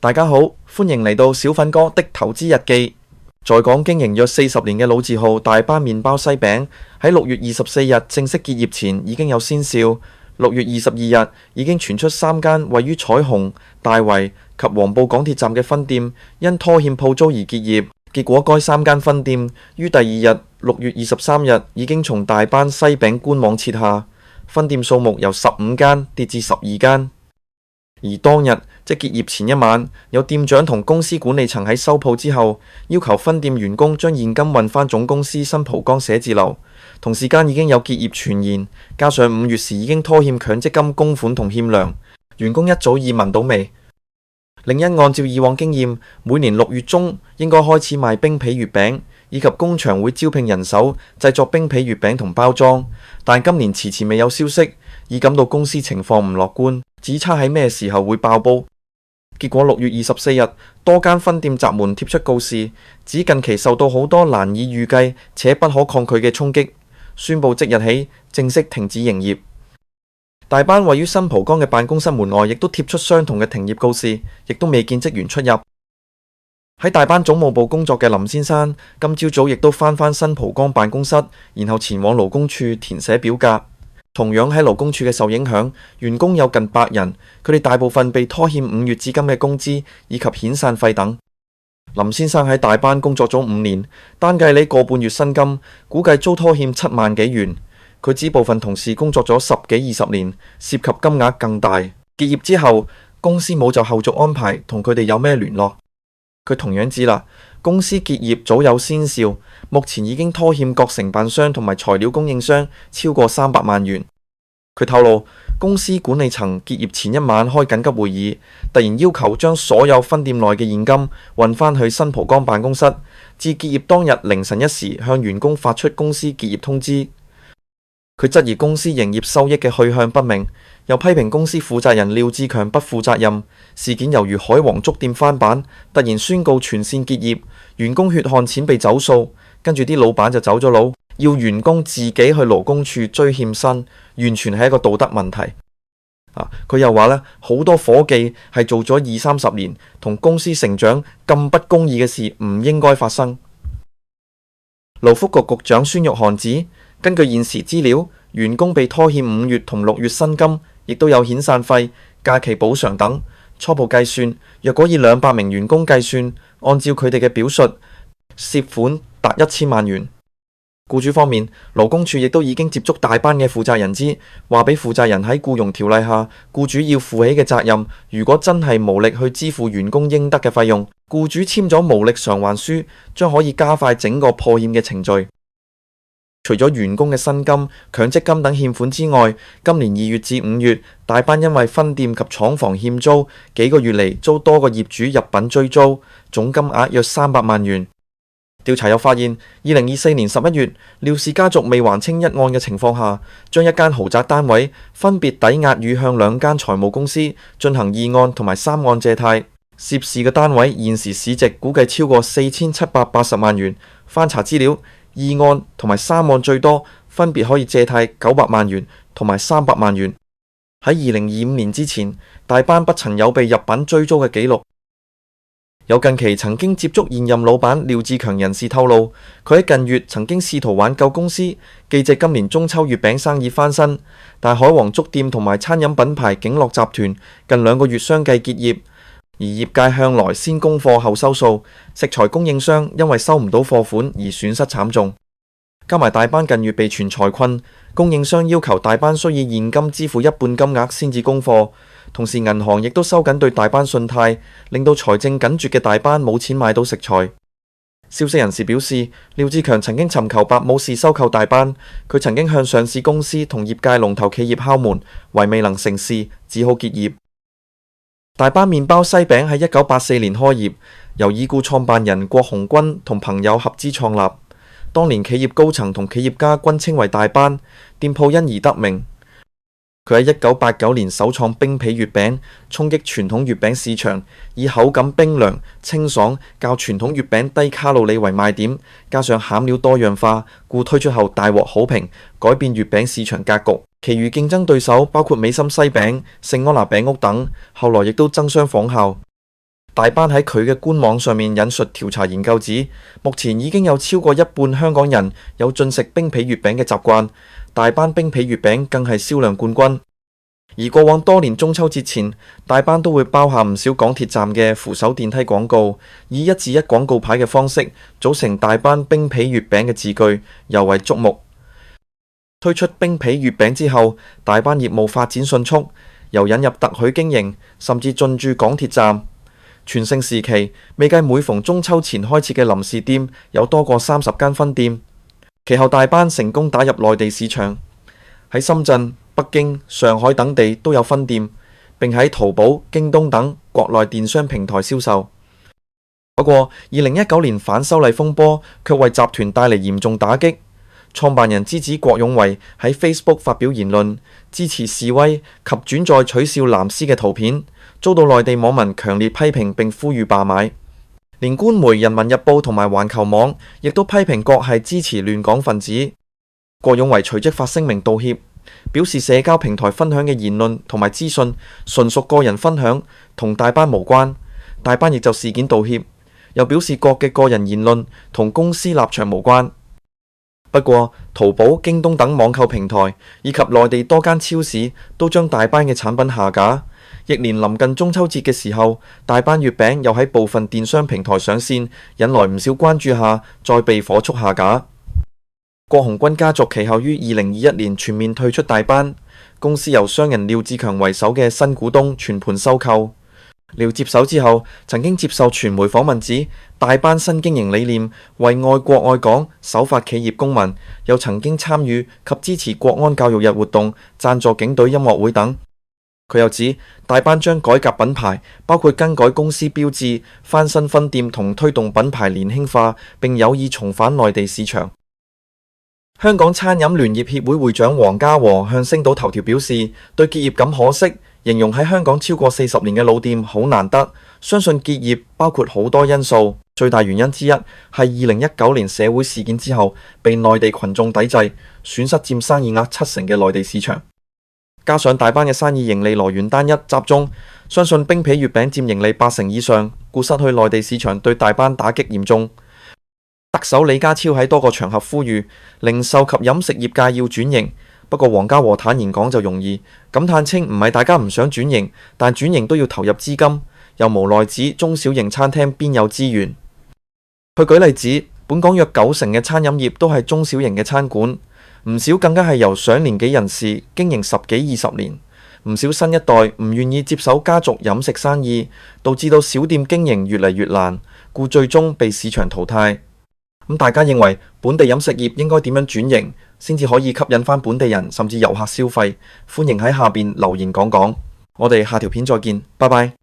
大家好，歡迎嚟到小粉哥的投資日記。在港經營約40年嘅老字號大班麵包西餅喺6月24日正式結業前已經有先兆。6月22日已經傳出3間位於彩虹、大圍及黃埔港鐵站嘅分店因拖欠鋪租而結業。結果該3間分店於第二日6月23日已經從大班西餅官網撤下，分店數目由15間跌至12間。而當日即結業前一晚，有店長同公司管理層喺收鋪之後，要求分店員工將現金運返總公司新蒲崗寫字樓。同時間已經有結業傳言，加上5月時已經拖欠強積金供款同欠糧，員工一早已聞到味。另一按照以往經驗，每年6月中應該開始賣冰皮月餅，以及工場會招聘人手製作冰皮月餅同包裝，但今年遲遲未有消息，已感到公司情況唔樂觀，只差喺咩時候會爆煲。結果6月24日，多間分店閘門貼出告示，指近期受到好多難以預計且不可抗拒嘅衝擊，宣布即日起正式停止營業。大班位於新蒲崗嘅辦公室門外亦都貼出相同嘅停業告示，亦都未見職員出入。喺大班總務部工作嘅林先生，今朝早亦都返新蒲崗辦公室，然後前往勞工處填寫表格。同樣喺勞工處嘅受影響，員工有近100人，佢哋大部分被拖欠5月至今嘅工資以及遣散費等。林先生喺大班工作咗5年，單計你個半月薪金，估計遭拖欠7萬幾元。佢指部分同事工作咗10幾20年，涉及金額更大。結業之後，公司冇就後續安排同佢哋有咩聯絡。佢同樣指啦，公司結業早有先兆，目前已經拖欠各承辦商同埋材料供應商超過300萬元。佢透露，公司管理層結業前一晚開緊急會議，突然要求將所有分店內嘅現金運返去新蒲崗辦公室，至結業當日凌晨1時向員工發出公司結業通知。佢質疑公司營業收益嘅去向不明，又批評公司負責人廖志強不負責任。事件猶如海皇粥店翻版，突然宣告全線結業，員工血汗錢被走數，跟住啲老闆就走咗佬，要員工自己去勞工處追欠薪，完全係一個道德問題。佢又話呢，好多伙計係做咗20-30年，同公司成長咁不公義嘅事唔應該發生。勞福局局長孫玉菡指，根據現時資料，員工被拖欠5月同6月薪金，亦都有遣散費、假期補償等。初步計算，若果以200名員工計算，按照佢哋嘅表述，涉款達1000萬元。僱主方面，勞工處亦都已經接觸大班嘅負責人知，話俾負責人喺僱傭條例下，僱主要負起嘅責任，如果真係無力去支付員工應得嘅費用，僱主簽咗無力償還書，將可以加快整個破欠嘅程序。除咗員工嘅薪金、強積金等欠款之外，今年2月至5月，大班因為分店及廠房欠租，幾個月嚟遭多個業主入稟追租，總金額約300萬元。調查又發現，2024年11月，廖氏家族未還清一案嘅情況下，將一間豪宅單位分別抵押予向2間財務公司進行2案同埋3案借貸，涉事嘅單位現時市值估計超過4780萬元。翻查資料，2案同埋3案最多分別可以借貸900萬元同埋300萬元。喺2025年之前，大班不曾有被入稟追租嘅記錄。有近期曾經接觸現任老闆廖志強人士透露，佢喺近月曾經試圖挽救公司，記者今年中秋月餅生意翻身，但海皇粥店同埋餐飲品牌景樂集團近2個月相繼結業，而業界向來先供貨後收數，食材供應商因為收唔到貨款而損失慘重。加埋大班近月被傳財困，供應商要求大班需以現金支付一半金額先至供貨，同時銀行亦都收緊對大班信貸，令到財政緊絀嘅大班冇錢買到食材。消息人士表示，廖志強曾經尋求白武士收購大班，佢曾經向上市公司同業界龍頭企業敲門，唯未能成事，只好結業。大班麵包西餅喺1984年開業，由已故創辦人郭鴻鈞同朋友合資創立。當年企業高層同企業家均稱為大班，店鋪因而得名。佢喺1989年首創冰皮月餅，衝擊傳統月餅市場，以口感冰涼、清爽、較傳統月餅低卡路里為賣點，加上餡料多樣化，故推出後大獲好評，改變月餅市場格局。其餘競爭對手包括美心西餅、聖安娜餅屋等，後來亦都爭相仿效。大班喺佢嘅官網上面引述調查研究指，目前已經有超過一半香港人有進食冰皮月餅嘅習慣，大班冰皮月餅更係銷量冠軍。而過往多年中秋節前，大班都會包下唔少港鐵站嘅扶手電梯廣告，以1:1廣告牌嘅方式組成大班冰皮月餅嘅字句，尤為矚目。推出冰皮月餅之後，大班業務發展迅速，由引入特許經營，甚至進駐港鐵站。全盛時期，未計每逢中秋前開設嘅臨時店，有多過30間分店。其後大班成功打入內地市場，喺深圳、北京、上海等地都有分店，並喺淘寶、京東等國內電商平台銷售。不過，2019年反修例風波卻為集團帶嚟嚴重打擊。創辦人之子郭勇維喺 Facebook 發表言論，支持示威及轉載取笑藍絲嘅圖片，遭到內地網民強烈批評並呼籲罷買。連官媒《人民日報》同埋環球網亦都批評郭係支持亂港分子。郭勇維隨即發聲明道歉，表示社交平台分享嘅言論同埋資訊純屬個人分享，同大班無關。大班亦就事件道歉，又表示郭嘅個人言論同公司立場無關。不過，淘寶、京東等網購平台以及內地多間超市都將大班嘅產品下架。亦連臨近中秋節嘅時候，大班月餅又喺部分電商平台上線，引來唔少關注下，再被火速下架。郭鴻鈞家族其後於2021年全面退出大班，公司由商人廖志強為首嘅新股東全盤收購。廖接手之後，曾經接受傳媒訪問指，大班新經營理念為愛國愛港、守法企業公民，又曾經參與及支持國安教育日活動、贊助警隊音樂會等。佢又指，大班將改革品牌，包括更改公司標誌、翻新分店同推動品牌年輕化，並有意重返內地市場。香港餐飲聯業協會會長黃家和向星島頭條表示，對結業感可惜，形容喺香港超過40年嘅老店好難得，相信結業包括好多因素，最大原因之一係2019年社會事件之後被內地群眾抵制，損失佔生意額70%嘅內地市場，加上大班嘅生意盈利來源單一集中，相信冰皮月餅佔盈利80%以上，故失去內地市場對大班打擊嚴重。特首李家超喺多個場合呼籲零售及飲食業界要轉型，不過黃家和坦言講就容易，感嘆稱唔係大家唔想轉型，但轉型都要投入資金，又無奈指中小型餐廳邊有資源。佢舉例指，本港約90%嘅餐飲業都係中小型嘅餐館，唔少更加係由上年紀人士經營10幾20年，唔少新一代唔願意接手家族飲食生意，導致到小店經營越嚟越難，故最終被市場淘汰。咁大家認為本地飲食業應該點樣轉型，先至可以吸引返本地人甚至遊客消費？歡迎喺下邊留言講講。我哋下條片再見，拜拜。